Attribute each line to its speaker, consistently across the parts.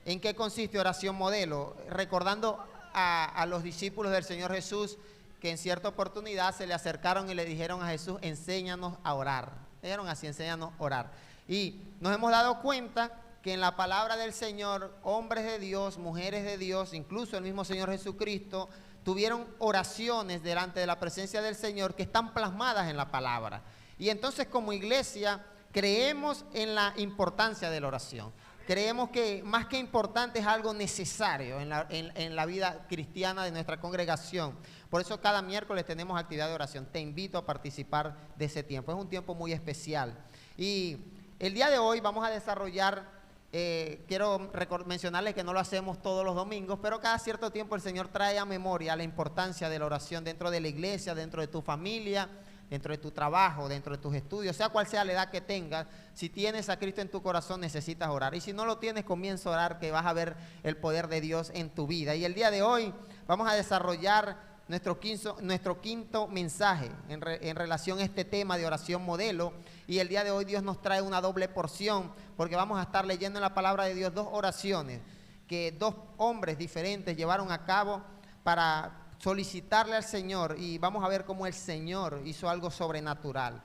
Speaker 1: ¿En qué consiste oración modelo? Recordando a los discípulos del Señor Jesús que en cierta oportunidad se le acercaron y le dijeron a Jesús, enséñanos a orar. Dijeron así, enséñanos a orar. Y nos hemos dado cuenta que en la palabra del Señor, hombres de Dios, mujeres de Dios, incluso el mismo Señor Jesucristo, tuvieron oraciones delante de la presencia del Señor que están plasmadas en la palabra. Y entonces como iglesia creemos en la importancia de la oración. Creemos que más que importante es algo necesario en la vida cristiana de nuestra congregación. Por eso cada miércoles tenemos actividad de oración. Te invito a participar de ese tiempo. Es un tiempo muy especial. Y el día de hoy vamos a desarrollar, quiero mencionarles que no lo hacemos todos los domingos, pero cada cierto tiempo el Señor trae a memoria la importancia de la oración dentro de la iglesia, dentro de tu familia, dentro de tu trabajo, dentro de tus estudios, sea cual sea la edad que tengas. Si tienes a Cristo en tu corazón, necesitas orar. Y si no lo tienes, comienza a orar, que vas a ver el poder de Dios en tu vida. Y el día de hoy vamos a desarrollar nuestro quinto mensaje en relación a este tema de oración modelo. Y el día de hoy Dios nos trae una doble porción, porque vamos a estar leyendo en la palabra de Dios 2 oraciones que 2 hombres diferentes llevaron a cabo para solicitarle al Señor, y vamos a ver cómo el Señor hizo algo sobrenatural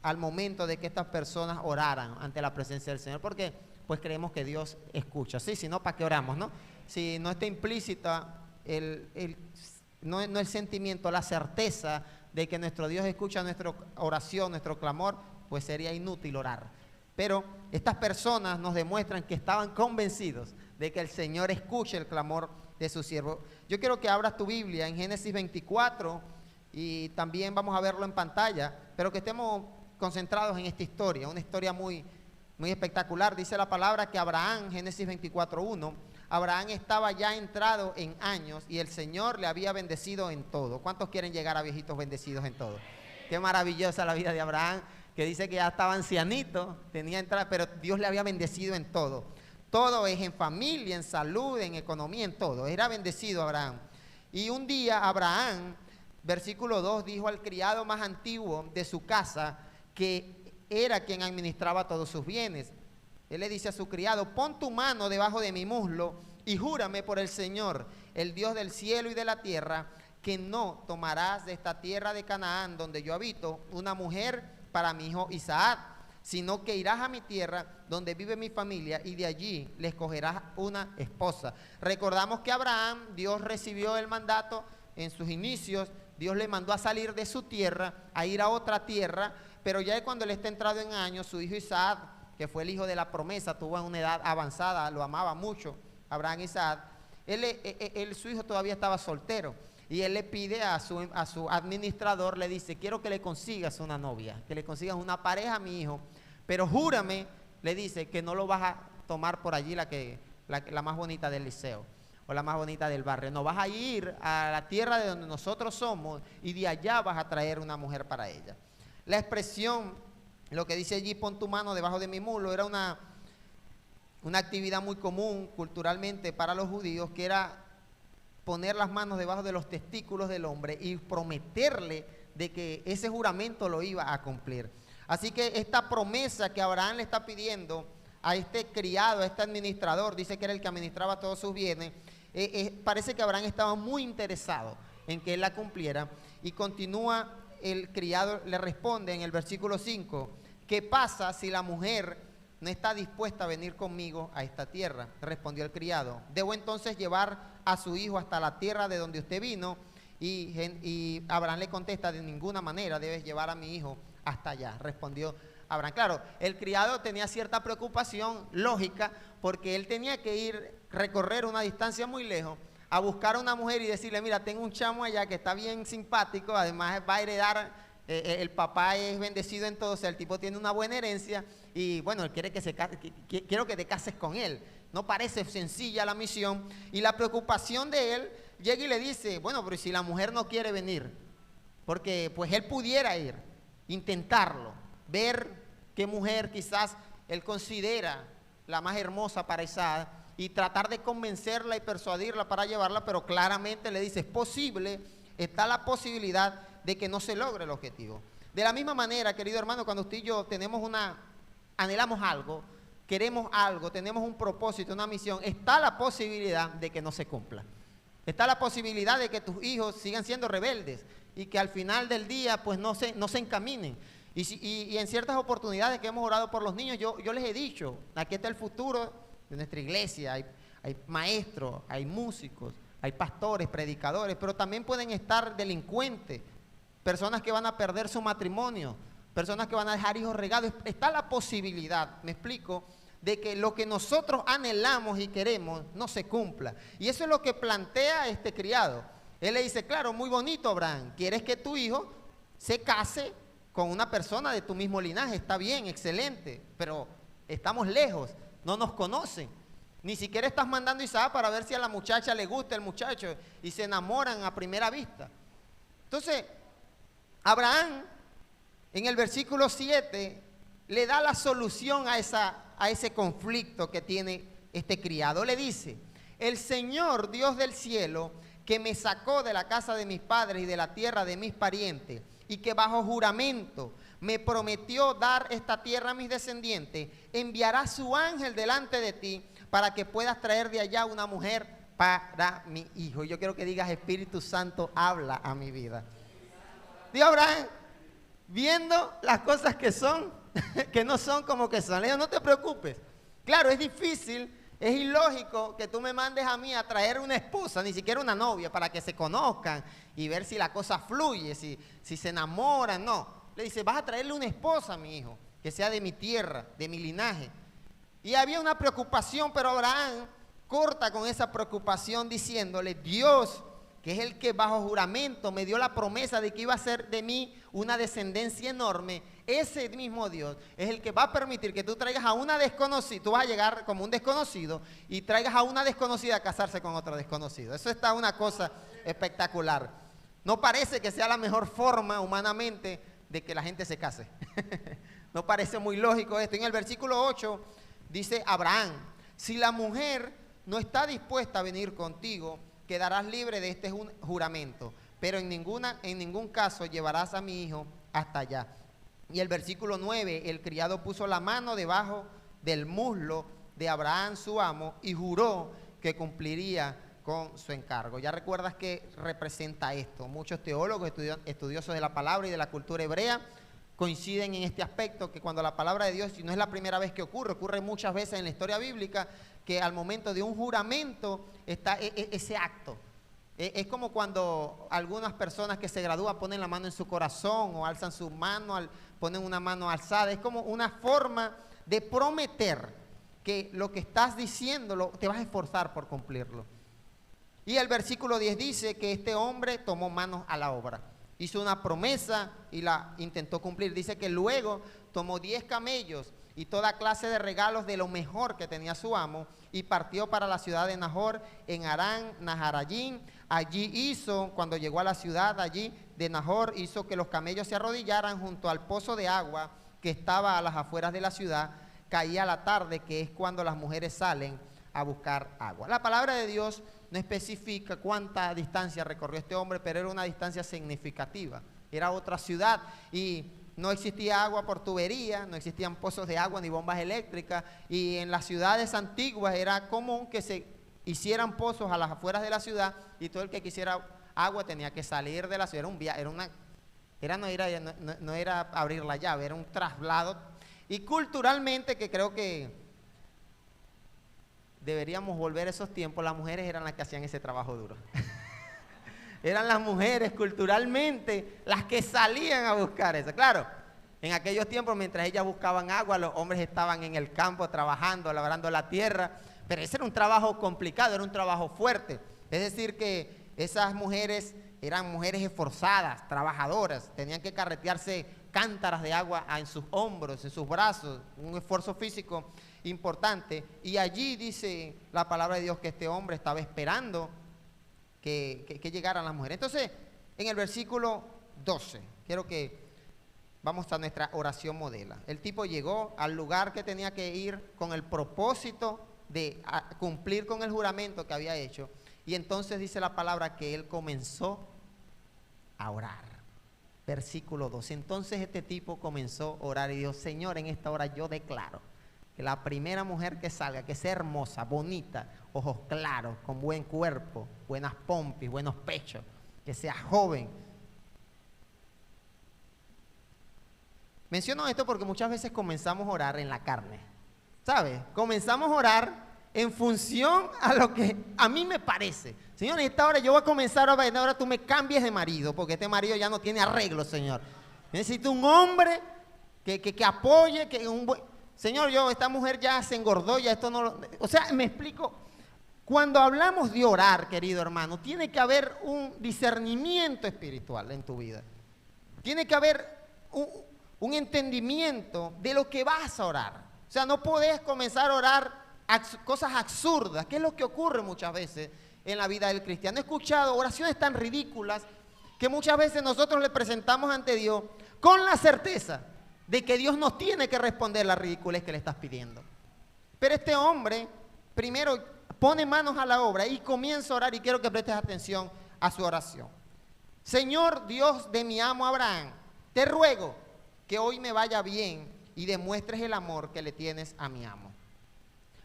Speaker 1: al momento de que estas personas oraran ante la presencia del Señor, porque pues creemos que Dios escucha. Sí, si no, ¿para qué oramos, no? Si no está implícita no el sentimiento, la certeza de que nuestro Dios escucha nuestra oración, nuestro clamor, pues sería inútil orar. Pero estas personas nos demuestran que estaban convencidos de que el Señor escucha el clamor de su siervo. Yo quiero que abras tu Biblia en Génesis 24 y también vamos a verlo en pantalla, pero que estemos concentrados en esta historia, una historia muy, muy espectacular. Dice la palabra que Abraham, Génesis 24:1, Abraham estaba ya entrado en años y el Señor le había bendecido en todo. ¿Cuántos quieren llegar a viejitos bendecidos en todo? Qué maravillosa la vida de Abraham, que dice que ya estaba ancianito, tenía entrada, pero Dios le había bendecido en todo. Todo es en familia, en salud, en economía, en todo. Era bendecido Abraham. Y un día Abraham, versículo 2, dijo al criado más antiguo de su casa, que era quien administraba todos sus bienes. Él le dice a su criado, pon tu mano debajo de mi muslo y júrame por el Señor, el Dios del cielo y de la tierra, que no tomarás de esta tierra de Canaán, donde yo habito, una mujer para mi hijo Isaac, sino que irás a mi tierra donde vive mi familia y de allí le escogerás una esposa. Recordamos que Abraham, Dios recibió el mandato en sus inicios, Dios le mandó a salir de su tierra, a ir a otra tierra, pero ya cuando él está entrado en años, su hijo Isaac, que fue el hijo de la promesa, tuvo una edad avanzada, lo amaba mucho, Abraham Isaac, su hijo todavía estaba soltero. Y él le pide a su administrador, le dice, quiero que le consigas una novia, que le consigas una pareja a mi hijo, pero júrame, le dice, que no lo vas a tomar por allí la más bonita del liceo o la más bonita del barrio. No, vas a ir a la tierra de donde nosotros somos y de allá vas a traer una mujer para ella. La expresión, lo que dice allí, pon tu mano debajo de mi muslo, era una actividad muy común culturalmente para los judíos, que era poner las manos debajo de los testículos del hombre y prometerle de que ese juramento lo iba a cumplir. Así que esta promesa que Abraham le está pidiendo a este criado, a este administrador, dice que era el que administraba todos sus bienes, parece que Abraham estaba muy interesado en que él la cumpliera. Y continúa, el criado le responde en el versículo 5, ¿qué pasa si la mujer no está dispuesta a venir conmigo a esta tierra? Respondió el criado, debo entonces llevar a su hijo hasta la tierra de donde usted vino. Y Abraham le contesta, de ninguna manera debes llevar a mi hijo hasta allá, respondió Abraham. Claro, el criado tenía cierta preocupación lógica, porque él tenía que recorrer una distancia muy lejos a buscar a una mujer y decirle, mira, tengo un chamo allá que está bien simpático, además va a heredar, el papá es bendecido en todo, o sea, el tipo tiene una buena herencia y bueno, él quiere que se case, quiero que te cases con él. No parece sencilla la misión, y la preocupación de él llega y le dice, bueno, pero si la mujer no quiere venir, porque pues él pudiera ir, intentarlo, ver qué mujer quizás él considera la más hermosa para Isaac y tratar de convencerla y persuadirla para llevarla, pero claramente le dice, es posible, está la posibilidad de que no se logre el objetivo. De la misma manera, querido hermano, cuando usted y yo anhelamos algo, queremos algo, tenemos un propósito, una misión, está la posibilidad de que no se cumpla. Está la posibilidad de que tus hijos sigan siendo rebeldes y que al final del día pues no se encaminen. Y en ciertas oportunidades que hemos orado por los niños, yo les he dicho, aquí está el futuro de nuestra iglesia, hay maestros, hay músicos, hay pastores, predicadores, pero también pueden estar delincuentes, personas que van a perder su matrimonio, personas que van a dejar hijos regados. Está la posibilidad, me explico, de que lo que nosotros anhelamos y queremos no se cumpla. Y eso es lo que plantea este criado. Él le dice, claro, muy bonito, Abraham, quieres que tu hijo se case con una persona de tu mismo linaje, está bien, excelente, pero estamos lejos, no nos conocen. Ni siquiera estás mandando a Isaac para ver si a la muchacha le gusta el muchacho y se enamoran a primera vista. Entonces, Abraham, en el versículo 7, le da la solución a ese conflicto que tiene este criado. Le dice, el Señor Dios del cielo, que me sacó de la casa de mis padres y de la tierra de mis parientes, y que bajo juramento me prometió dar esta tierra a mis descendientes, enviará su ángel delante de ti para que puedas traer de allá una mujer para mi hijo. Y yo quiero que digas, Espíritu Santo, habla a mi vida. Dios, Abraham, viendo las cosas que son, que no son como que son, le digo, no te preocupes. Claro, es difícil, es ilógico que tú me mandes a mí a traer una esposa, ni siquiera una novia, para que se conozcan y ver si la cosa fluye, si se enamoran. No, le dice, vas a traerle una esposa a mi hijo, que sea de mi tierra, de mi linaje. Y había una preocupación, pero Abraham corta con esa preocupación diciéndole, Dios, que es el que bajo juramento me dio la promesa de que iba a ser de mí una descendencia enorme, ese mismo Dios es el que va a permitir que tú traigas a una desconocida, tú vas a llegar como un desconocido y traigas a una desconocida a casarse con otro desconocido. Eso está una cosa espectacular. No parece que sea la mejor forma humanamente de que la gente se case. No parece muy lógico esto. En el versículo 8 dice Abraham, si la mujer no está dispuesta a venir contigo, quedarás libre de este juramento, pero en ningún caso llevarás a mi hijo hasta allá. Y el versículo 9, el criado puso la mano debajo del muslo de Abraham su amo y juró que cumpliría con su encargo. Ya recuerdas que representa esto. Muchos teólogos, estudiosos de la palabra y de la cultura hebrea, coinciden en este aspecto, que cuando la palabra de Dios, y no es la primera vez que ocurre muchas veces en la historia bíblica, que al momento de un juramento está ese acto. Es como cuando algunas personas que se gradúan ponen la mano en su corazón o alzan su mano, ponen una mano alzada. Es como una forma de prometer que lo que estás diciéndolo te vas a esforzar por cumplirlo. Y el versículo 10 dice que este hombre tomó manos a la obra. Hizo una promesa y la intentó cumplir. Dice que luego tomó 10 camellos y toda clase de regalos de lo mejor que tenía su amo y partió para la ciudad de Nahor en Harán Naharayim. Allí hizo, cuando llegó a la ciudad allí de Nahor, hizo que los camellos se arrodillaran junto al pozo de agua que estaba a las afueras de la ciudad. Caía la tarde, que es cuando las mujeres salen a buscar agua. La palabra de Dios no especifica cuánta distancia recorrió este hombre, pero era una distancia significativa. Era otra ciudad y no existía agua por tubería, no existían pozos de agua ni bombas eléctricas, y en las ciudades antiguas era común que se hicieran pozos a las afueras de la ciudad y todo el que quisiera agua tenía que salir de la ciudad. Era un viaje, no era abrir la llave, era un traslado. Y culturalmente, que creo que deberíamos volver a esos tiempos, las mujeres eran las que hacían ese trabajo duro. Eran las mujeres culturalmente las que salían a buscar eso. Claro, en aquellos tiempos mientras ellas buscaban agua, los hombres estaban en el campo trabajando, labrando la tierra, pero ese era un trabajo complicado, era un trabajo fuerte. Es decir que esas mujeres eran mujeres esforzadas, trabajadoras, tenían que carretearse cántaras de agua en sus hombros, en sus brazos, un esfuerzo físico importante. Y allí dice la palabra de Dios que este hombre estaba esperando que llegaran las mujeres. Entonces, en el versículo 12, quiero que vamos a nuestra oración modelo. El tipo llegó al lugar que tenía que ir con el propósito de cumplir con el juramento que había hecho. Y entonces dice la palabra que él comenzó a orar. Versículo 12. Entonces este tipo comenzó a orar y dijo, Señor, en esta hora yo declaro Que la primera mujer que salga, que sea hermosa, bonita, ojos claros, con buen cuerpo, buenas pompis, buenos pechos, que sea joven. Menciono esto porque muchas veces comenzamos a orar en la carne, ¿sabes? Comenzamos a orar en función a lo que a mí me parece. Señor, en esta hora yo voy a comenzar a orar, ahora tú me cambies de marido, porque este marido ya no tiene arreglo, Señor. Necesito un hombre que apoye, Señor, esta mujer ya se engordó, ya esto no lo... O sea, me explico. Cuando hablamos de orar, querido hermano, tiene que haber un discernimiento espiritual en tu vida. Tiene que haber un entendimiento de lo que vas a orar. O sea, no podés comenzar a orar cosas absurdas, que es lo que ocurre muchas veces en la vida del cristiano. He escuchado oraciones tan ridículas que muchas veces nosotros le presentamos ante Dios con la certeza de que Dios nos tiene que responder la ridiculez que le estás pidiendo. Pero este hombre primero pone manos a la obra y comienza a orar, y quiero que prestes atención a su oración. Señor Dios de mi amo Abraham, te ruego que hoy me vaya bien y demuestres el amor que le tienes a mi amo.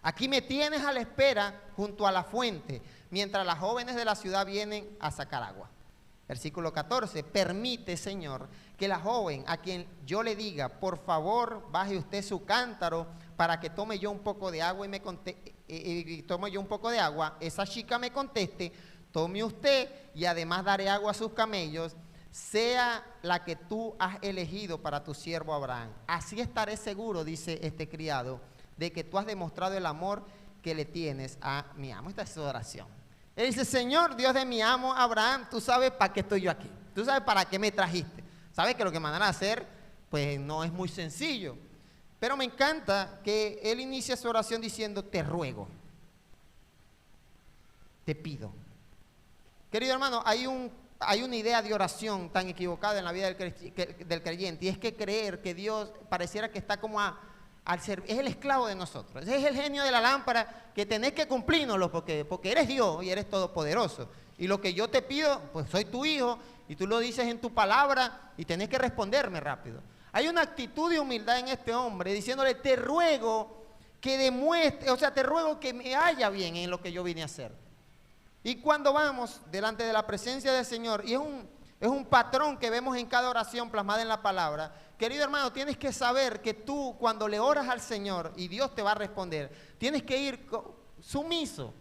Speaker 1: Aquí me tienes a la espera junto a la fuente, mientras las jóvenes de la ciudad vienen a sacar agua. Versículo 14, permite, Señor, que la joven a quien yo le diga, por favor, baje usted su cántaro para que tome yo un poco de agua tome yo un poco de agua, esa chica me conteste, tome usted y además daré agua a sus camellos, sea la que tú has elegido para tu siervo Abraham. Así estaré seguro, dice este criado, de que tú has demostrado el amor que le tienes a mi amo. Esta es su oración. Él dice, Señor, Dios de mi amo Abraham, tú sabes para qué estoy yo aquí. Tú sabes para qué me trajiste. Sabes que lo que me van a hacer, pues no es muy sencillo. Pero me encanta que él inicia su oración diciendo, te ruego, te pido. Querido hermano, hay una idea de oración tan equivocada en la vida del creyente, y es que creer que Dios pareciera que está como es el esclavo de nosotros, es el genio de la lámpara que tenés que cumplírnoslo porque eres Dios y eres todopoderoso. Y lo que yo te pido, pues soy tu hijo y tú lo dices en tu palabra y tenés que responderme rápido. Hay una actitud de humildad en este hombre diciéndole, te ruego que demuestre, o sea, te ruego que me haya bien en lo que yo vine a hacer. Y cuando vamos delante de la presencia del Señor, y es un patrón que vemos en cada oración plasmada en la palabra, querido hermano, tienes que saber que tú cuando le oras al Señor y Dios te va a responder, tienes que ir sumiso,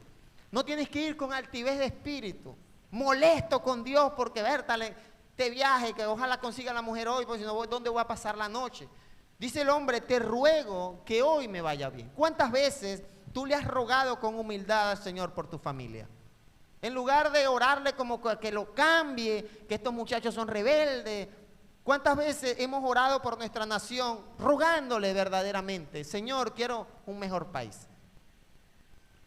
Speaker 1: no tienes que ir con altivez de espíritu, molesto con Dios porque te viaje, que ojalá consiga la mujer hoy, porque si no voy, ¿dónde voy a pasar la noche? Dice el hombre, te ruego que hoy me vaya bien. ¿Cuántas veces tú le has rogado con humildad al Señor por tu familia? En lugar de orarle como que lo cambie, que estos muchachos son rebeldes. ¿Cuántas veces hemos orado por nuestra nación rogándole verdaderamente, Señor, quiero un mejor país?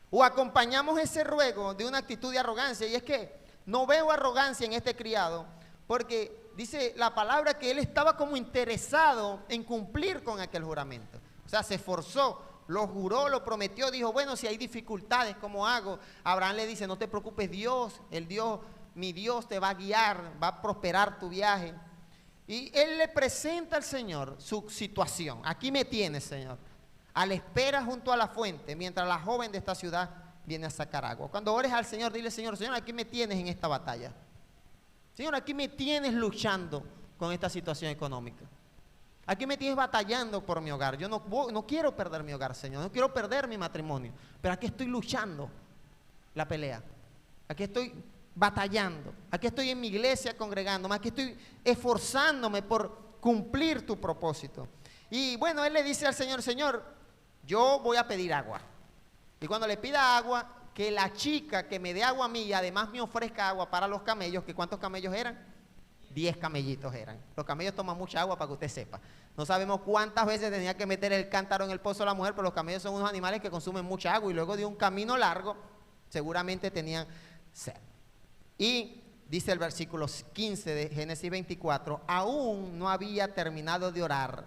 Speaker 1: O acompañamos ese ruego de una actitud de arrogancia, y es que no veo arrogancia en este criado, porque dice la palabra que él estaba como interesado en cumplir con aquel juramento. O sea, se esforzó, lo juró, lo prometió, dijo, bueno, si hay dificultades, ¿cómo hago? Abraham le dice, no te preocupes, mi Dios te va a guiar, va a prosperar tu viaje. Y él le presenta al Señor su situación. Aquí me tienes, Señor, a la espera junto a la fuente, mientras la joven de esta ciudad viene a sacar agua. Cuando ores al Señor, dile, Señor, aquí me tienes en esta batalla. Señor, aquí me tienes luchando con esta situación económica. Aquí me tienes batallando por mi hogar. Yo no quiero perder mi hogar, Señor. No quiero perder mi matrimonio. Pero aquí estoy luchando la pelea. Aquí estoy batallando. Aquí estoy en mi iglesia congregándome. Aquí estoy esforzándome por cumplir tu propósito. Y bueno, él le dice al Señor, Señor, yo voy a pedir agua. Y cuando le pida agua, que la chica que me dé agua a mí y además me ofrezca agua para los camellos, que ¿cuántos camellos eran? 10 camellitos eran. Los camellos toman mucha agua, para que usted sepa. No sabemos cuántas veces tenía que meter el cántaro en el pozo la mujer, pero los camellos son unos animales que consumen mucha agua y luego de un camino largo seguramente tenían sed. Y dice el versículo 15 de Génesis 24, aún no había terminado de orar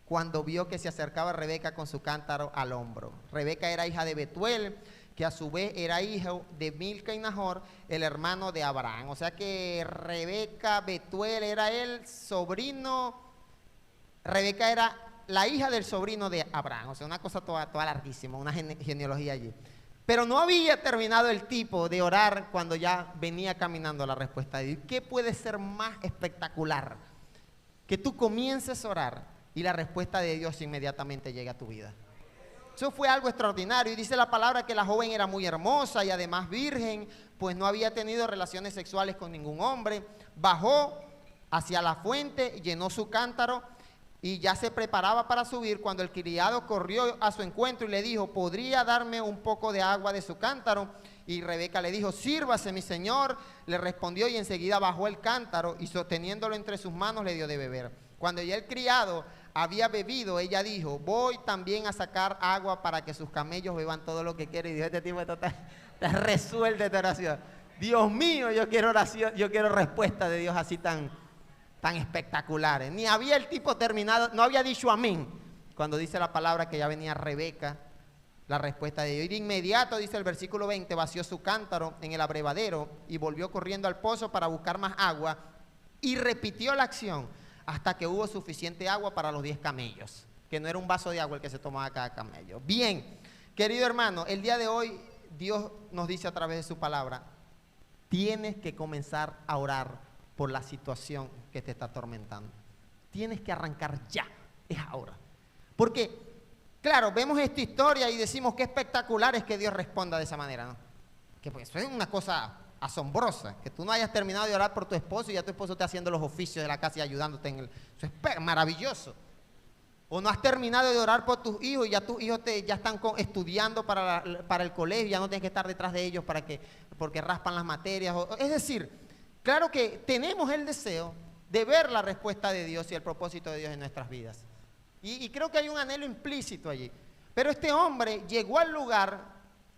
Speaker 1: cuando vio que se acercaba Rebeca con su cántaro al hombro. Rebeca era hija de Betuel, que a su vez era hijo de Milca y Nahor, el hermano de Abraham. O sea que Rebeca, Betuel era el sobrino, Rebeca era la hija del sobrino de Abraham. O sea, una cosa toda larguísima, una genealogía allí. Pero no había terminado el tipo de orar cuando ya venía caminando la respuesta de Dios. ¿Qué puede ser más espectacular? Que tú comiences a orar y la respuesta de Dios inmediatamente llegue a tu vida. Eso fue algo extraordinario. Y dice la palabra que la joven era muy hermosa y además virgen, pues no había tenido relaciones sexuales con ningún hombre. Bajó hacia la fuente, llenó su cántaro y ya se preparaba para subir cuando el criado corrió a su encuentro y le dijo: ¿podría darme un poco de agua de su cántaro? Y Rebeca le dijo: sírvase, mi señor. Le respondió y enseguida bajó el cántaro y sosteniéndolo entre sus manos le dio de beber. Cuando ya el criado había bebido, ella dijo: voy también a sacar agua para que sus camellos beban todo lo que quieren. Y dijo: este tipo está resuelta esta oración. Dios mío, yo quiero oración, yo quiero respuesta de Dios así tan espectaculares. Ni había el tipo terminado, no había dicho amén cuando dice la palabra que ya venía Rebeca, la respuesta de Dios. Y de inmediato, dice el versículo 20, vació su cántaro en el abrevadero y volvió corriendo al pozo para buscar más agua y repitió la acción hasta que hubo suficiente agua para los 10 camellos, que no era un vaso de agua el que se tomaba cada camello. Bien, querido hermano, el día de hoy Dios nos dice a través de su palabra: tienes que comenzar a orar por la situación que te está atormentando. Tienes que arrancar ya, es ahora. Porque, claro, vemos esta historia y decimos qué espectacular es que Dios responda de esa manera, ¿no? Que pues, eso es una cosa asombrosa, que tú no hayas terminado de orar por tu esposo y ya tu esposo está haciendo los oficios de la casa y ayudándote en eso es maravilloso. O no has terminado de orar por tus hijos y ya tus hijos ya están estudiando para el colegio, ya no tienes que estar detrás de ellos porque raspan las materias. Es decir, claro que tenemos el deseo de ver la respuesta de Dios y el propósito de Dios en nuestras vidas. Y creo que hay un anhelo implícito allí. Pero este hombre llegó al lugar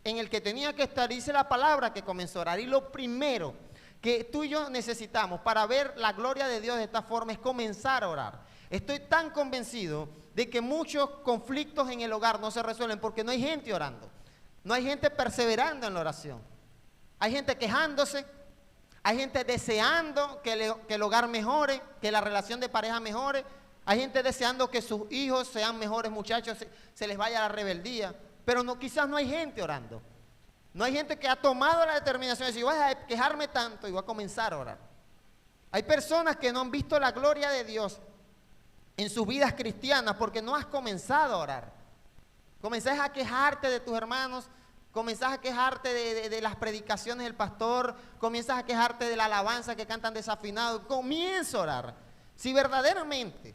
Speaker 1: en el que tenía que estar, dice la palabra que comenzó a orar. Y lo primero que tú y yo necesitamos para ver la gloria de Dios de esta forma es comenzar a orar. Estoy tan convencido de que muchos conflictos en el hogar no se resuelven porque no hay gente orando. No hay gente perseverando en la oración. Hay gente quejándose. Hay gente deseando que el hogar mejore, que la relación de pareja mejore. Hay gente deseando que sus hijos sean mejores muchachos, se les vaya la rebeldía. Pero no, quizás no hay gente orando. No hay gente que ha tomado la determinación de decir: voy a quejarme tanto y voy a comenzar a orar. Hay personas que no han visto la gloria de Dios en sus vidas cristianas porque no has comenzado a orar. Comenzás a quejarte de tus hermanos. Comenzás a quejarte de las predicaciones del pastor, comienzas a quejarte de la alabanza que cantan desafinado. Comienza a orar. Si verdaderamente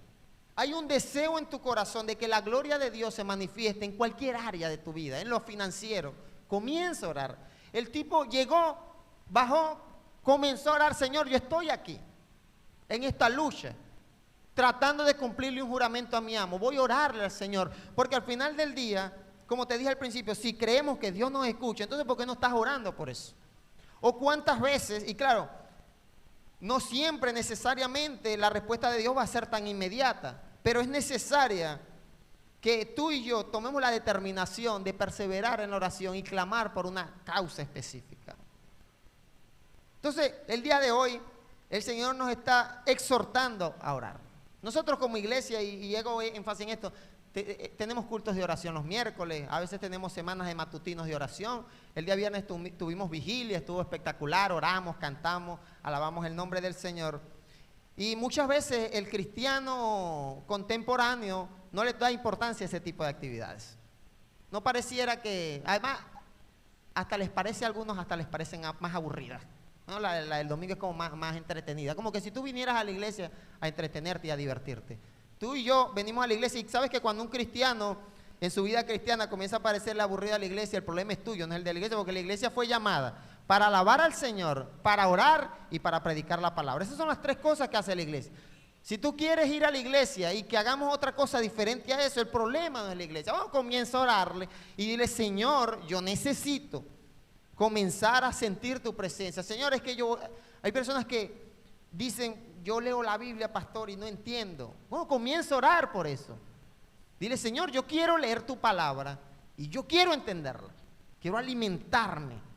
Speaker 1: hay un deseo en tu corazón de que la gloria de Dios se manifieste en cualquier área de tu vida, en lo financiero, comienza a orar. El tipo llegó, bajó, comenzó a orar: Señor, yo estoy aquí, en esta lucha, tratando de cumplirle un juramento a mi amo. Voy a orarle al Señor, porque al final del día, como te dije al principio, si creemos que Dios nos escucha, entonces ¿por qué no estás orando por eso? O cuántas veces, y claro, no siempre necesariamente la respuesta de Dios va a ser tan inmediata, pero es necesaria que tú y yo tomemos la determinación de perseverar en la oración y clamar por una causa específica. Entonces, el día de hoy, el Señor nos está exhortando a orar. Nosotros como iglesia, y hago énfasis en esto, tenemos cultos de oración los miércoles, a veces tenemos semanas de matutinos de oración. El día viernes tuvimos vigilia, estuvo espectacular, oramos, cantamos, alabamos el nombre del Señor. Y muchas veces el cristiano contemporáneo no le da importancia a ese tipo de actividades. No pareciera que, además, hasta les parece a algunos, hasta les parecen más aburridas, ¿no? La del domingo es como más entretenida, como que si tú vinieras a la iglesia a entretenerte y a divertirte. Tú y yo venimos a la iglesia y sabes que cuando un cristiano en su vida cristiana comienza a parecerle aburrida a la iglesia, el problema es tuyo, no es el de la iglesia, porque la iglesia fue llamada para alabar al Señor, para orar y para predicar la palabra. Esas son las 3 cosas que hace la iglesia. Si tú quieres ir a la iglesia y que hagamos otra cosa diferente a eso, el problema no es la iglesia. Vamos, comienza a orarle y dile: Señor, yo necesito comenzar a sentir tu presencia. Señor, es que hay personas que dicen: yo leo la Biblia, pastor, y no entiendo. Bueno, comienza a orar por eso. Dile: Señor, yo quiero leer tu palabra y yo quiero entenderla. Quiero alimentarme.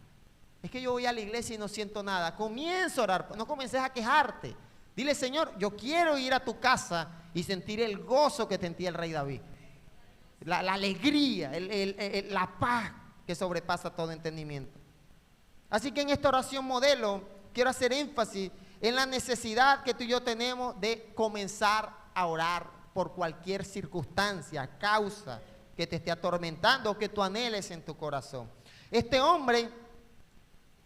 Speaker 1: Es que yo voy a la iglesia y no siento nada. Comienza a orar. No comiences a quejarte. Dile: Señor, yo quiero ir a tu casa y sentir el gozo que sentía el rey David. La alegría, la paz que sobrepasa todo entendimiento. Así que en esta oración modelo quiero hacer énfasis en la necesidad que tú y yo tenemos de comenzar a orar por cualquier circunstancia, causa que te esté atormentando o que tú anheles en tu corazón. Este hombre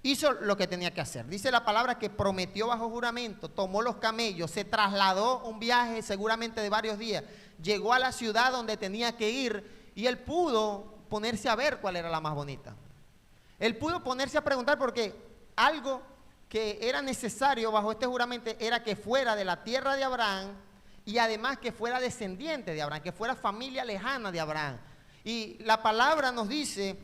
Speaker 1: hizo lo que tenía que hacer. Dice la palabra que prometió bajo juramento, tomó los camellos, se trasladó un viaje seguramente de varios días, llegó a la ciudad donde tenía que ir y él pudo ponerse a ver cuál era la más bonita. Él pudo ponerse a preguntar porque algo que era necesario bajo este juramento era que fuera de la tierra de Abraham y además que fuera descendiente de Abraham, que fuera familia lejana de Abraham. Y la palabra nos dice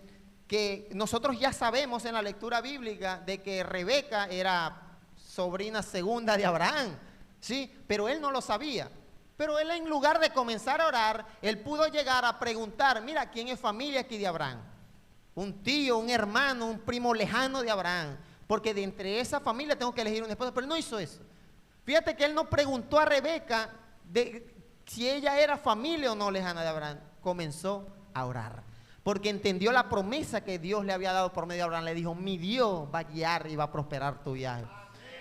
Speaker 1: que nosotros ya sabemos en la lectura bíblica de que Rebeca era sobrina segunda de Abraham, ¿sí? Pero él no lo sabía. Pero él, en lugar de comenzar a orar, él pudo llegar a preguntar, mira, ¿quién es familia aquí de Abraham? Un tío, un hermano, un primo lejano de Abraham, porque de entre esa familia tengo que elegir un esposo. Pero él no hizo eso. Fíjate que él no preguntó a Rebeca de si ella era familia o no lejana de Abraham. Comenzó a orar, porque entendió la promesa que Dios le había dado por medio de Abraham. Le dijo, mi Dios va a guiar y va a prosperar tu viaje.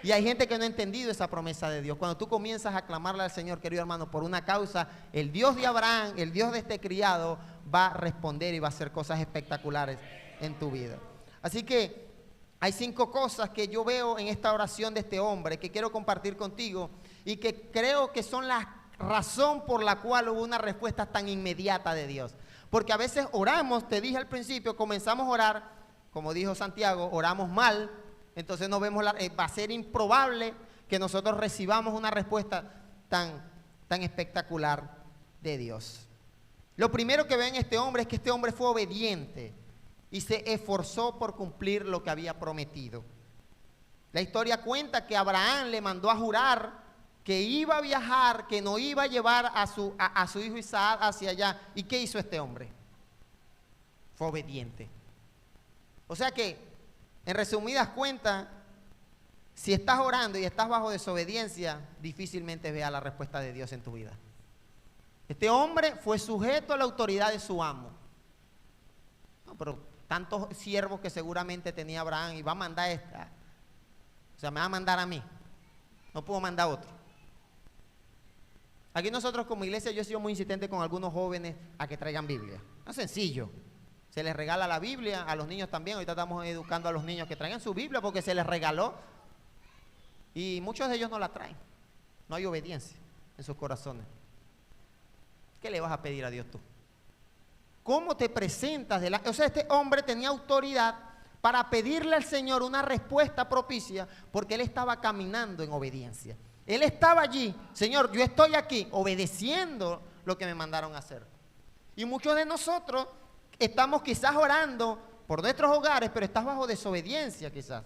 Speaker 1: Y hay gente que no ha entendido esa promesa de Dios. Cuando tú comienzas a clamarle al Señor, querido hermano, por una causa, el Dios de Abraham, el Dios de este criado, va a responder y va a hacer cosas espectaculares en tu vida. Así que hay 5 cosas que yo veo en esta oración de este hombre que quiero compartir contigo y que creo que son la razón por la cual hubo una respuesta tan inmediata de Dios. Porque a veces oramos, te dije al principio, comenzamos a orar, como dijo Santiago, oramos mal. Entonces no vemos va a ser improbable que nosotros recibamos una respuesta tan espectacular de Dios. Lo primero que veo en este hombre es que este hombre fue obediente y se esforzó por cumplir lo que había prometido. La historia cuenta que Abraham le mandó a jurar que iba a viajar, que no iba a llevar a su hijo Isaac hacia allá. ¿Y qué hizo este hombre? Fue obediente. O sea que, en resumidas cuentas, si estás orando y estás bajo desobediencia, difícilmente veas la respuesta de Dios en tu vida. Este hombre fue sujeto a la autoridad de su amo. No, pero tantos siervos que seguramente tenía Abraham, y va a mandar esta. O sea, me va a mandar a mí. No puedo mandar a otro. Aquí nosotros como iglesia, yo he sido muy insistente con algunos jóvenes a que traigan Biblia. No es sencillo. Se les regala la Biblia, a los niños también. Ahorita estamos educando a los niños que traigan su Biblia porque se les regaló. Y muchos de ellos no la traen. No hay obediencia en sus corazones. ¿Qué le vas a pedir a Dios tú? ¿Cómo te presentas delante? O sea, este hombre tenía autoridad para pedirle al Señor una respuesta propicia porque él estaba caminando en obediencia. Él estaba allí, Señor, yo estoy aquí obedeciendo lo que me mandaron a hacer. Y muchos de nosotros estamos quizás orando por nuestros hogares, pero estás bajo desobediencia quizás.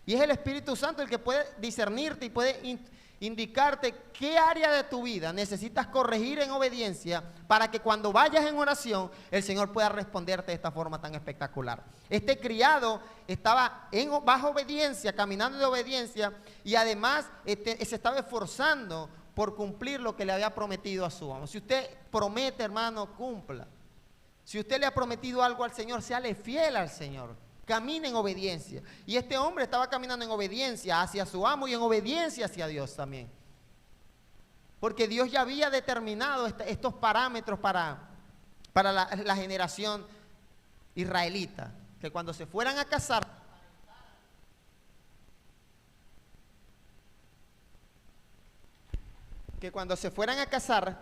Speaker 1: Y es el Espíritu Santo el que puede discernirte y puede indicarte qué área de tu vida necesitas corregir en obediencia para que cuando vayas en oración el Señor pueda responderte de esta forma tan espectacular. Este criado estaba bajo obediencia, caminando de obediencia, y además se estaba esforzando por cumplir lo que le había prometido a su amo. Si usted promete, hermano, cumpla. Si usted le ha prometido algo al Señor, séale fiel al Señor. Camine en obediencia. Y este hombre estaba caminando en obediencia hacia su amo y en obediencia hacia Dios también. Porque Dios ya había determinado estos parámetros para la generación israelita. Que cuando se fueran a casar,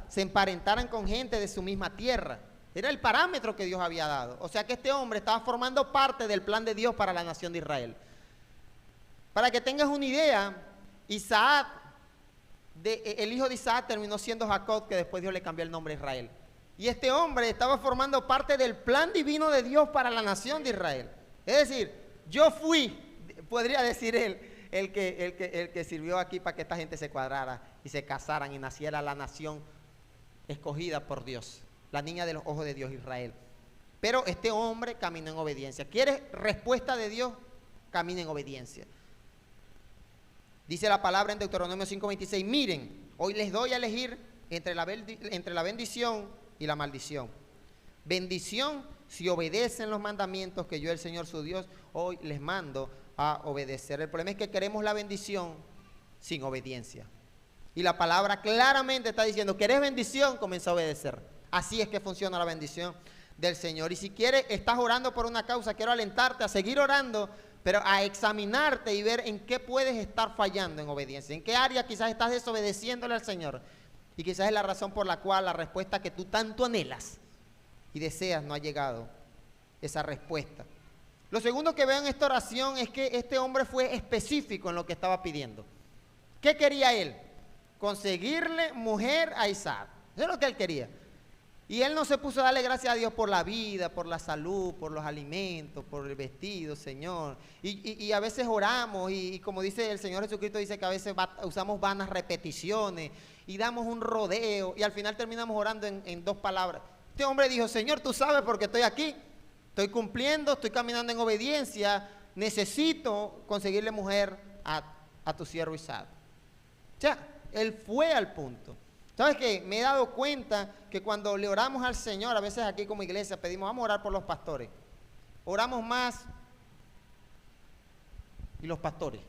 Speaker 1: se emparentaran con gente de su misma tierra. Era el parámetro que Dios había dado. O sea que este hombre estaba formando parte del plan de Dios para la nación de Israel. Para que tengas una idea, Isaac, el hijo de Isaac terminó siendo Jacob, que después Dios le cambió el nombre a Israel. Y este hombre estaba formando parte del plan divino de Dios para la nación de Israel. Es decir, yo fui, podría decir él, el que sirvió aquí para que esta gente se cuadrara y se casaran y naciera la nación escogida por Dios. La niña de los ojos de Dios, Israel. Pero este hombre caminó en obediencia. ¿Quieres respuesta de Dios? Camina en obediencia. Dice la palabra en Deuteronomio 5:26, miren, hoy les doy a elegir entre la bendición y la maldición. Bendición si obedecen los mandamientos que yo, el Señor su Dios, hoy les mando a obedecer. El problema es que queremos la bendición sin obediencia. Y la palabra claramente está diciendo, ¿querés bendición? Comienza a obedecer. Así es que funciona la bendición del Señor. Y si quieres, estás orando por una causa, quiero alentarte a seguir orando, pero a examinarte y ver en qué puedes estar fallando en obediencia, en qué área quizás estás desobedeciéndole al Señor. Y quizás es la razón por la cual la respuesta que tú tanto anhelas y deseas no ha llegado esa respuesta. Lo segundo que veo en esta oración es que este hombre fue específico en lo que estaba pidiendo. ¿Qué quería él? Conseguirle mujer a Isaac. Eso es lo que él quería. Y él no se puso a darle gracias a Dios por la vida, por la salud, por los alimentos, por el vestido, Señor. Y a veces oramos y como dice el Señor Jesucristo, dice que a veces usamos vanas repeticiones y damos un rodeo y al final terminamos orando en dos palabras. Este hombre dijo, Señor, tú sabes porque estoy aquí, estoy cumpliendo, estoy caminando en obediencia, necesito conseguirle mujer a tu siervo Isaac. O sea, él fue al punto. ¿Sabes qué? Me he dado cuenta que cuando le oramos al Señor, a veces aquí como iglesia pedimos, vamos a orar por los pastores. Oramos más y los pastores.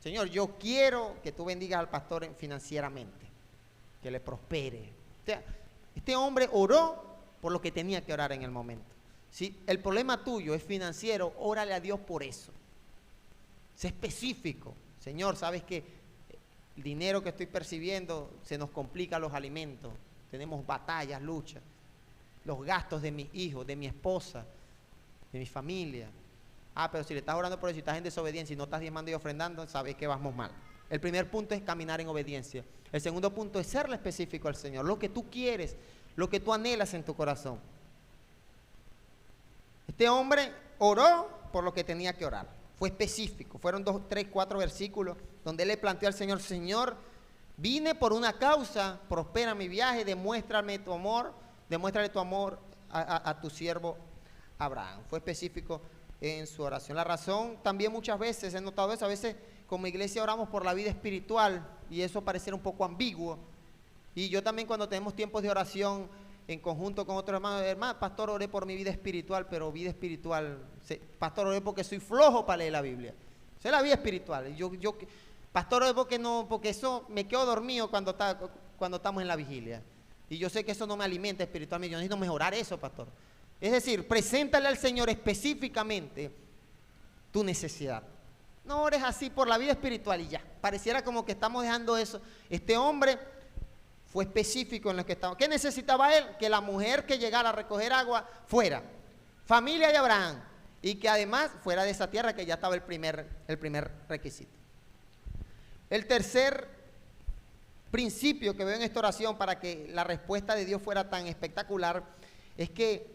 Speaker 1: Señor, yo quiero que tú bendigas al pastor financieramente, que le prospere. O sea, este hombre oró por lo que tenía que orar en el momento. Si el problema tuyo es financiero, órale a Dios por eso. Sé específico. Señor, ¿sabes qué? El dinero que estoy percibiendo se nos complica los alimentos. Tenemos batallas, luchas. Los gastos de mis hijos, de mi esposa, de mi familia. Pero si le estás orando por eso y estás en desobediencia y no estás diezmando y ofrendando, sabes que vamos mal. El primer punto es caminar en obediencia. El segundo punto es serle específico al Señor. Lo que tú quieres, lo que tú anhelas en tu corazón. Este hombre oró por lo que tenía que orar. Fue específico. Fueron 2, 3, 4 versículos donde él le planteó al Señor, Señor, vine por una causa, prospera mi viaje, demuéstrame tu amor, demuéstrale tu amor a tu siervo Abraham. Fue específico en su oración. La razón también muchas veces, he notado eso, a veces como iglesia oramos por la vida espiritual y eso pareciera un poco ambiguo. Y yo también cuando tenemos tiempos de oración en conjunto con otros hermanos, pastor, oré por mi vida espiritual, pero vida espiritual, pastor, oré porque soy flojo para leer la Biblia. Esa es la vida espiritual. Pastor, oré porque eso me quedo dormido cuando estamos en la vigilia. Y yo sé que eso no me alimenta espiritualmente, yo necesito mejorar eso, pastor. Es decir, preséntale al Señor específicamente tu necesidad. No ores así por la vida espiritual y ya. Pareciera como que estamos dejando eso. Este hombre fue específico en lo que estaba. ¿Qué necesitaba él? Que la mujer que llegara a recoger agua fuera familia de Abraham y que además fuera de esa tierra, que ya estaba el primer requisito. El tercer principio que veo en esta oración para que la respuesta de Dios fuera tan espectacular es que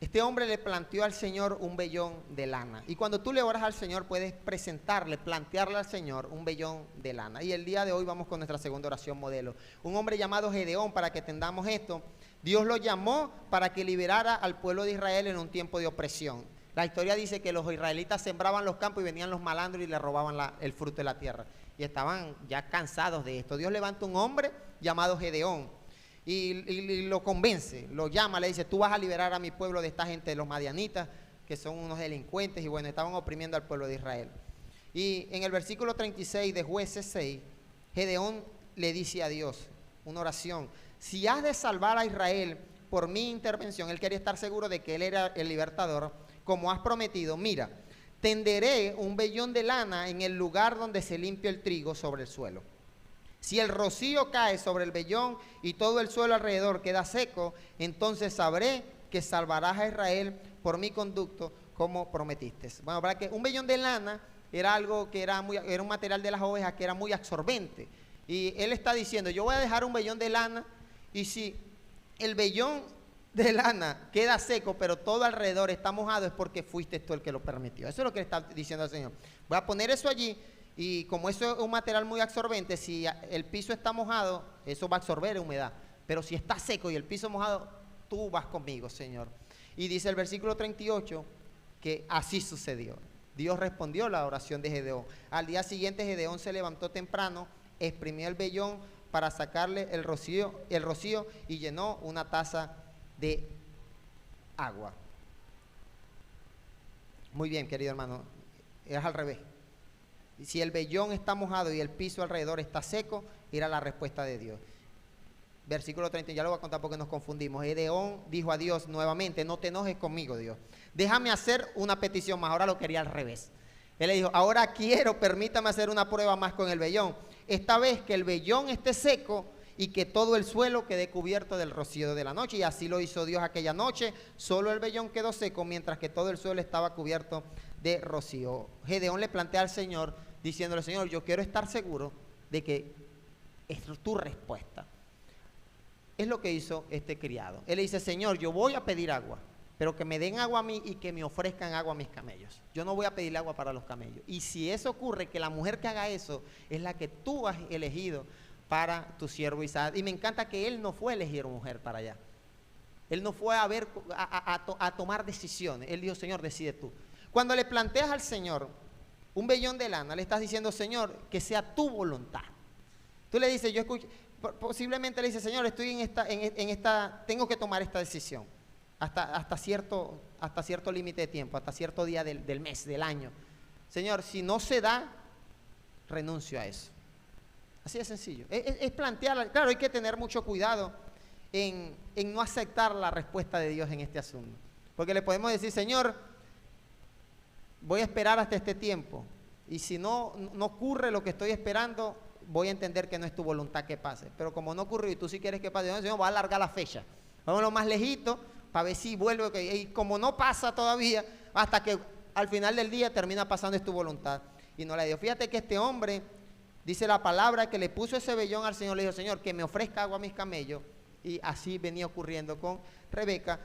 Speaker 1: este hombre le planteó al Señor un vellón de lana. Y cuando tú le oras al Señor, puedes plantearle al Señor un vellón de lana. Y el día de hoy vamos con nuestra segunda oración modelo. Un hombre llamado Gedeón, para que entendamos esto, Dios lo llamó para que liberara al pueblo de Israel en un tiempo de opresión. La historia dice que los israelitas sembraban los campos y venían los malandros y le robaban el fruto de la tierra. Y estaban ya cansados de esto. Dios levanta un hombre llamado Gedeón. Y lo convence, lo llama, le dice, tú vas a liberar a mi pueblo de esta gente de los madianitas, que son unos delincuentes, y bueno, estaban oprimiendo al pueblo de Israel. Y en el versículo 36 de Jueces 6, Gedeón le dice a Dios, una oración, si has de salvar a Israel por mi intervención, él quería estar seguro de que él era el libertador, como has prometido, mira, tenderé un vellón de lana en el lugar donde se limpia el trigo sobre el suelo. Si el rocío cae sobre el vellón y todo el suelo alrededor queda seco, entonces sabré que salvarás a Israel por mi conducto como prometiste. Bueno, para que un vellón de lana era algo que era un material de las ovejas que era muy absorbente. Y él está diciendo, yo voy a dejar un vellón de lana y si el vellón de lana queda seco, pero todo alrededor está mojado, es porque fuiste tú el que lo permitió. Eso es lo que le está diciendo al Señor. Voy a poner eso allí. Y como eso es un material muy absorbente, si el piso está mojado, eso va a absorber humedad. Pero si está seco y el piso mojado, tú vas conmigo, Señor. Y dice el versículo 38 que así sucedió. Dios respondió la oración de Gedeón. Al día siguiente Gedeón se levantó temprano, exprimió el vellón para sacarle el rocío y llenó una taza de agua. Muy bien, querido hermano, es al revés. Si el vellón está mojado y el piso alrededor está seco, era la respuesta de Dios. Versículo 30, ya lo voy a contar porque nos confundimos. Gedeón dijo a Dios nuevamente: no te enojes conmigo, Dios. Déjame hacer una petición más. Ahora lo quería al revés. Él le dijo: ahora permítame hacer una prueba más con el vellón. Esta vez que el vellón esté seco y que todo el suelo quede cubierto del rocío de la noche. Y así lo hizo Dios aquella noche. Solo el vellón quedó seco, mientras que todo el suelo estaba cubierto de rocío. Gedeón le plantea al Señor, diciéndole: Señor, yo quiero estar seguro de que es tu respuesta. Es lo que hizo este criado. Él le dice: Señor, yo voy a pedir agua, pero que me den agua a mí y que me ofrezcan agua a mis camellos. Yo no voy a pedirle agua para los camellos. Y si eso ocurre, que la mujer que haga eso es la que tú has elegido para tu siervo Isaac. Y me encanta que él no fue a elegir mujer para allá. Él no fue a tomar decisiones. Él dijo: Señor, decide tú. Cuando le planteas al Señor un vellón de lana, le estás diciendo: Señor, que sea tu voluntad. Tú le dices: yo escucho, posiblemente le dices: Señor, estoy en esta, tengo que tomar esta decisión hasta cierto límite de tiempo, hasta cierto día del mes, del año. Señor, si no se da, renuncio a eso. Así de sencillo. Es plantearla. Claro, hay que tener mucho cuidado en no aceptar la respuesta de Dios en este asunto. Porque le podemos decir: Señor, voy a esperar hasta este tiempo. Y si no ocurre lo que estoy esperando, voy a entender que no es tu voluntad que pase. Pero como no ocurrió y tú sí quieres que pase, Señor, voy a alargar la fecha. Vámonos más lejito para ver si vuelve. Y como no pasa todavía, hasta que al final del día termina pasando, es tu voluntad. Y no la dio. Fíjate que este hombre, dice la palabra, que le puso ese vellón al Señor, le dijo: Señor, que me ofrezca agua a mis camellos. Y así venía ocurriendo con Rebeca,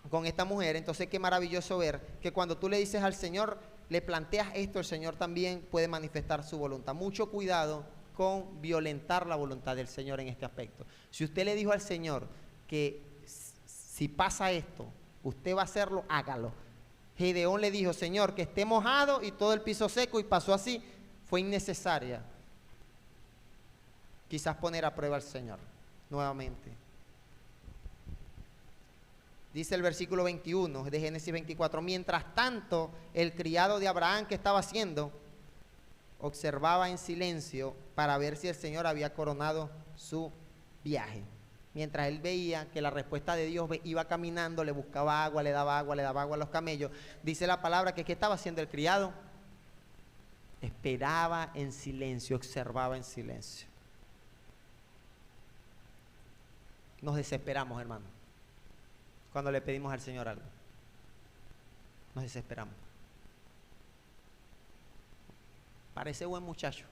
Speaker 1: con esta mujer. Entonces qué maravilloso ver que cuando tú le dices al Señor, le planteas esto, el Señor también puede manifestar su voluntad. Mucho cuidado con violentar la voluntad del Señor en este aspecto. Si usted le dijo al Señor que si pasa esto, usted va a hacerlo, hágalo. Gedeón le dijo: Señor, que esté mojado y todo el piso seco, y pasó así. Fue innecesaria quizás poner a prueba al Señor nuevamente. Dice el versículo 21 de Génesis 24: mientras tanto, el criado de Abraham, ¿qué estaba haciendo? Observaba en silencio para ver si el Señor había coronado su viaje. Mientras él veía que la respuesta de Dios iba caminando, le buscaba agua, le daba agua a los camellos. Dice la palabra que ¿qué estaba haciendo el criado? Esperaba en silencio, observaba en silencio. Nos desesperamos, hermano, cuando le pedimos al Señor algo. Nos desesperamos. Parece buen muchacho,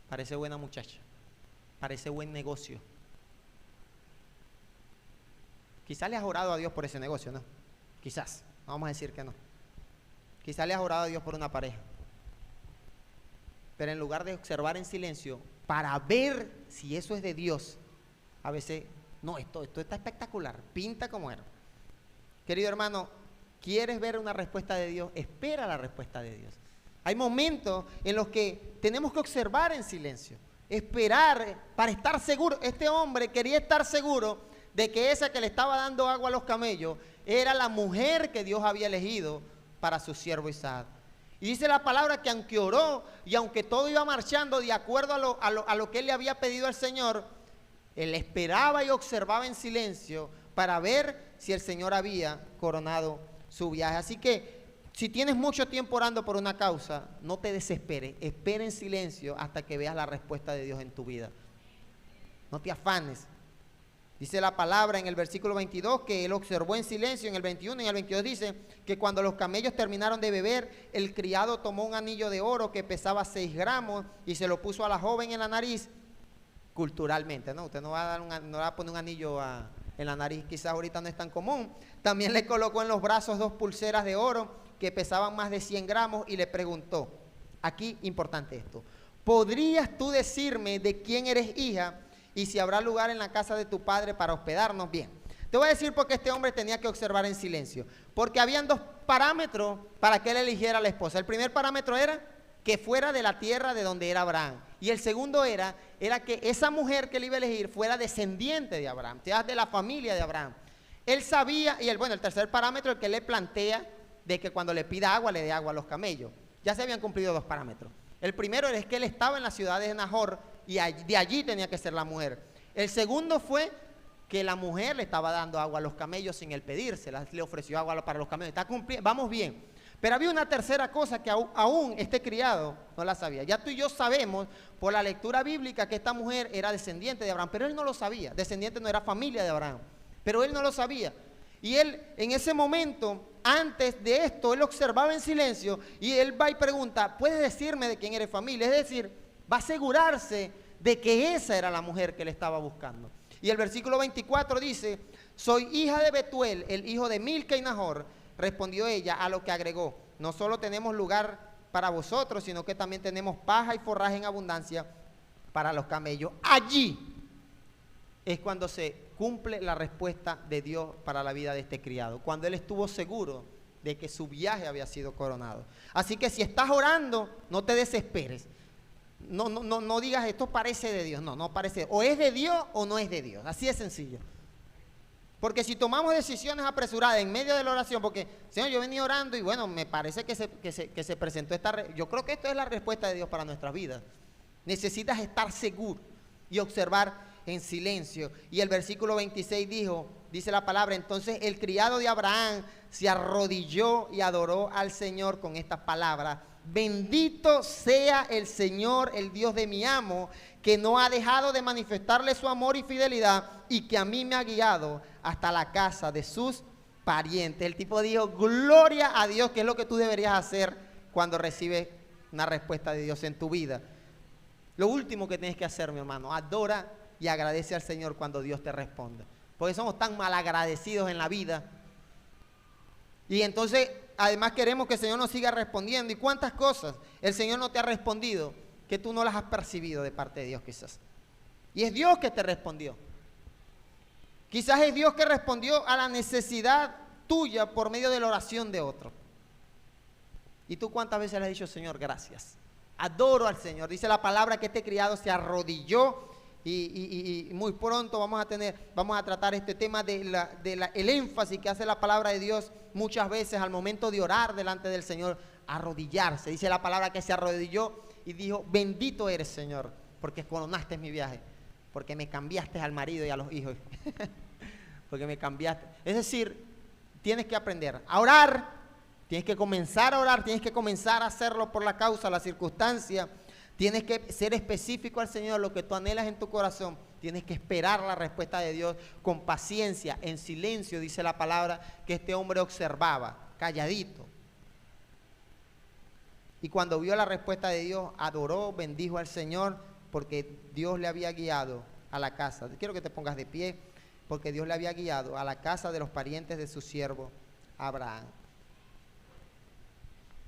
Speaker 1: parece buena muchacha, parece buen negocio. Quizás le has orado a Dios por ese negocio, ¿no? Quizás, no vamos a decir que no. Quizás le has orado a Dios por una pareja. Pero en lugar de observar en silencio para ver si eso es de Dios, a veces, no, esto está espectacular, pinta como era. Querido hermano, ¿quieres ver una respuesta de Dios? Espera la respuesta de Dios. Hay momentos en los que tenemos que observar en silencio, esperar para estar seguro. Este hombre quería estar seguro de que esa que le estaba dando agua a los camellos era la mujer que Dios había elegido para su siervo Isaac. Y dice la palabra que aunque oró y aunque todo iba marchando de acuerdo a lo que él le había pedido al Señor, él esperaba y observaba en silencio para ver si el Señor había coronado su viaje. Así que si tienes mucho tiempo orando por una causa, no te desesperes, espera en silencio hasta que veas la respuesta de Dios en tu vida. No te afanes. Dice la palabra en el versículo 22 que él observó en silencio. En el 21 y en el 22 dice que cuando los camellos terminaron de beber, el criado tomó un anillo de oro que pesaba 6 gramos y se lo puso a la joven en la nariz. Culturalmente, ¿no? Usted no va a poner un anillo en la nariz, quizás ahorita no es tan común. También le colocó en los brazos 2 pulseras de oro que pesaban más de 100 gramos y le preguntó, aquí importante esto: ¿podrías tú decirme de quién eres hija y si habrá lugar en la casa de tu padre para hospedarnos? Bien, te voy a decir por qué este hombre tenía que observar en silencio. Porque habían 2 parámetros para que él eligiera a la esposa. El primer parámetro era que fuera de la tierra de donde era Abraham. Y el segundo era que esa mujer que él iba a elegir fuera descendiente de Abraham, sea de la familia de Abraham. Él sabía, y el tercer parámetro, el que le plantea de que cuando le pida agua, le dé agua a los camellos. Ya se habían cumplido 2 parámetros. El primero es que él estaba en la ciudad de Nahor y de allí tenía que ser la mujer. El segundo fue que la mujer le estaba dando agua a los camellos sin él pedírsela, le ofreció agua para los camellos. Está cumpliendo, vamos bien. Pero había una tercera cosa que aún este criado no la sabía. Ya tú y yo sabemos por la lectura bíblica que esta mujer era descendiente de Abraham, pero él no lo sabía. Descendiente no era familia de Abraham, pero él no lo sabía. Y él en ese momento, antes de esto, él observaba en silencio y él va y pregunta, ¿puedes decirme de quién eres familia? Es decir, va a asegurarse de que esa era la mujer que él estaba buscando. Y el versículo 24 dice, soy hija de Betuel, el hijo de Milca y Nahor. Respondió ella, a lo que agregó, no solo tenemos lugar para vosotros, sino que también tenemos paja y forraje en abundancia para los camellos. Allí es cuando se cumple la respuesta de Dios para la vida de este criado, cuando él estuvo seguro de que su viaje había sido coronado. Así que si estás orando, no te desesperes. No digas esto parece de Dios, no parece, o es de Dios o no es de Dios, así de sencillo. Porque si tomamos decisiones apresuradas en medio de la oración, porque, Señor, yo venía orando y bueno, me parece que se presentó yo creo que esto es la respuesta de Dios para nuestras vidas. Necesitas estar seguro y observar en silencio. Y el versículo 26 dice la palabra, entonces el criado de Abraham se arrodilló y adoró al Señor con estas palabras. Bendito sea el Señor, el Dios de mi amo, que no ha dejado de manifestarle su amor y fidelidad y que a mí me ha guiado hasta la casa de sus parientes. El tipo dijo, gloria a Dios, que es lo que tú deberías hacer cuando recibes una respuesta de Dios en tu vida. Lo último que tienes que hacer, mi hermano, adora y agradece al Señor cuando Dios te responda. Porque somos tan malagradecidos en la vida. Y entonces, además queremos que el Señor nos siga respondiendo. ¿Y cuántas cosas el Señor no te ha respondido que tú no las has percibido de parte de Dios quizás? Y es Dios que te respondió. Quizás es Dios que respondió a la necesidad tuya por medio de la oración de otro. ¿Y tú cuántas veces le has dicho, Señor, gracias? Adoro al Señor. Dice la palabra que este criado se arrodilló y muy pronto vamos a tratar este tema el énfasis que hace la palabra de Dios muchas veces al momento de orar delante del Señor, arrodillarse. Dice la palabra que se arrodilló y dijo, bendito eres, Señor, porque coronaste mi viaje, porque me cambiaste al marido y a los hijos, porque me cambiaste. Es decir, tienes que aprender a orar, tienes que comenzar a orar, tienes que comenzar a hacerlo por la causa, la circunstancia. Tienes que ser específico al Señor, lo que tú anhelas en tu corazón. Tienes que esperar la respuesta de Dios con paciencia, en silencio, dice la palabra, que este hombre observaba, calladito. Y cuando vio la respuesta de Dios, adoró, bendijo al Señor, porque Dios le había guiado a la casa. Quiero que te pongas de pie, porque Dios le había guiado a la casa de los parientes de su siervo Abraham.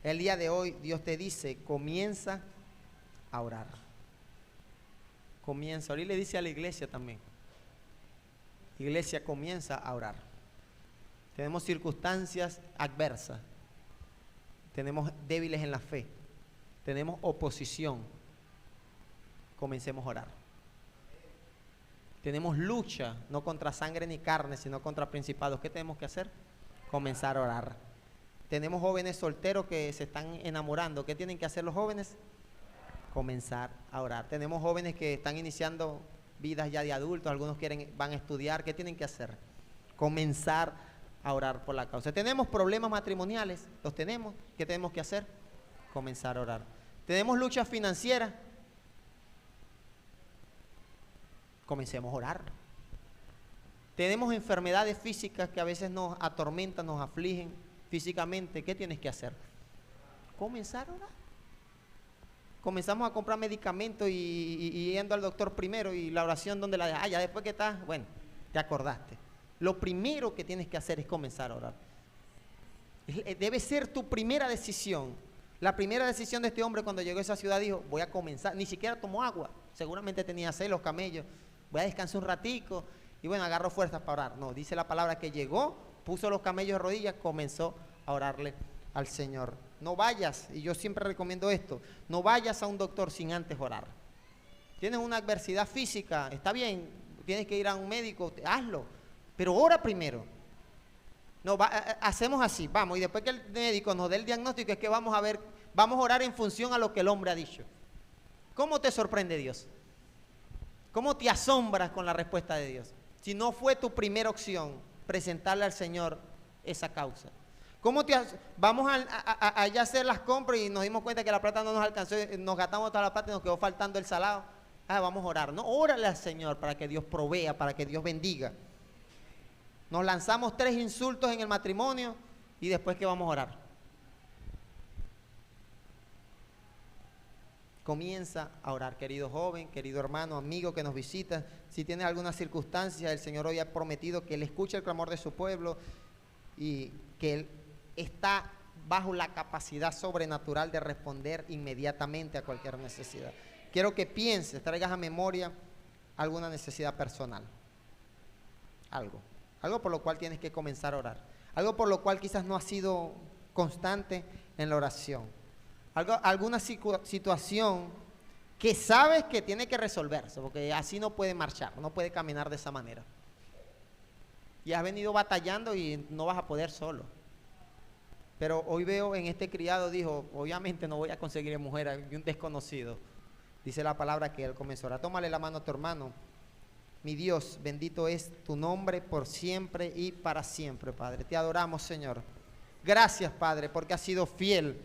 Speaker 1: El día de hoy Dios te dice, comienza a orar. Comienza. Ahora le dice a la iglesia también. Iglesia, comienza a orar. Tenemos circunstancias adversas. Tenemos débiles en la fe. Tenemos oposición. Comencemos a orar. Tenemos lucha, no contra sangre ni carne, sino contra principados. ¿Qué tenemos que hacer? Comenzar a orar. Tenemos jóvenes solteros que se están enamorando. ¿Qué tienen que hacer los jóvenes? Comenzar a orar. Tenemos jóvenes que están iniciando vidas ya de adultos, algunos van a estudiar. ¿Qué tienen que hacer? Comenzar a orar por la causa. Tenemos problemas matrimoniales, los tenemos. ¿Qué tenemos que hacer? Comenzar a orar. Tenemos luchas financieras. Comencemos a orar. Tenemos enfermedades físicas que a veces nos atormentan, nos afligen físicamente. ¿Qué tienes que hacer? Comenzar a orar. Comenzamos a comprar medicamentos y yendo al doctor primero y la oración donde la dejas. Ya después que estás, bueno, te acordaste. Lo primero que tienes que hacer es comenzar a orar. Debe ser tu primera decisión. La primera decisión de este hombre cuando llegó a esa ciudad dijo, voy a comenzar. Ni siquiera tomó agua. Seguramente tenía sed, los camellos. Voy a descansar un ratico y bueno, agarró fuerzas para orar. No, dice la palabra que llegó, puso los camellos de rodillas, comenzó a orarle al Señor. no vayas, y yo siempre recomiendo esto, no vayas a un doctor sin antes orar. Tienes una adversidad física, está bien, tienes que ir a un médico, hazlo, pero ora primero. No, hacemos así, vamos, y después que el médico nos dé el diagnóstico es que vamos a orar en función a lo que el hombre ha dicho. ¿Cómo te sorprende Dios? ¿Cómo te asombras con la respuesta de Dios? Si no fue tu primera opción presentarle al Señor esa causa. Vamos allá a hacer las compras y nos dimos cuenta que la plata no nos alcanzó, nos gastamos toda la plata y nos quedó faltando el salado. Vamos a orar. No, órale al Señor para que Dios provea, para que Dios bendiga. Nos lanzamos 3 insultos en el matrimonio y después ¿qué vamos a orar? Comienza a orar, querido joven, querido hermano, amigo que nos visita. Si tienes alguna circunstancia, el Señor hoy ha prometido que Él escuche el clamor de su pueblo y que Él está bajo la capacidad sobrenatural de responder inmediatamente a cualquier necesidad. Quiero que pienses, traigas a memoria alguna necesidad personal. Algo por lo cual tienes que comenzar a orar. Algo por lo cual quizás no has sido constante en la oración. Alguna situación que sabes que tiene que resolverse, porque así no puede marchar, no puede caminar de esa manera. Y has venido batallando y no vas a poder solo. Pero hoy veo en este criado, dijo, obviamente no voy a conseguir mujer de un desconocido. Dice la palabra que él comenzó a orar. Tómale la mano a tu hermano. Mi Dios, bendito es tu nombre por siempre y para siempre, Padre. Te adoramos, Señor. Gracias, Padre, porque has sido fiel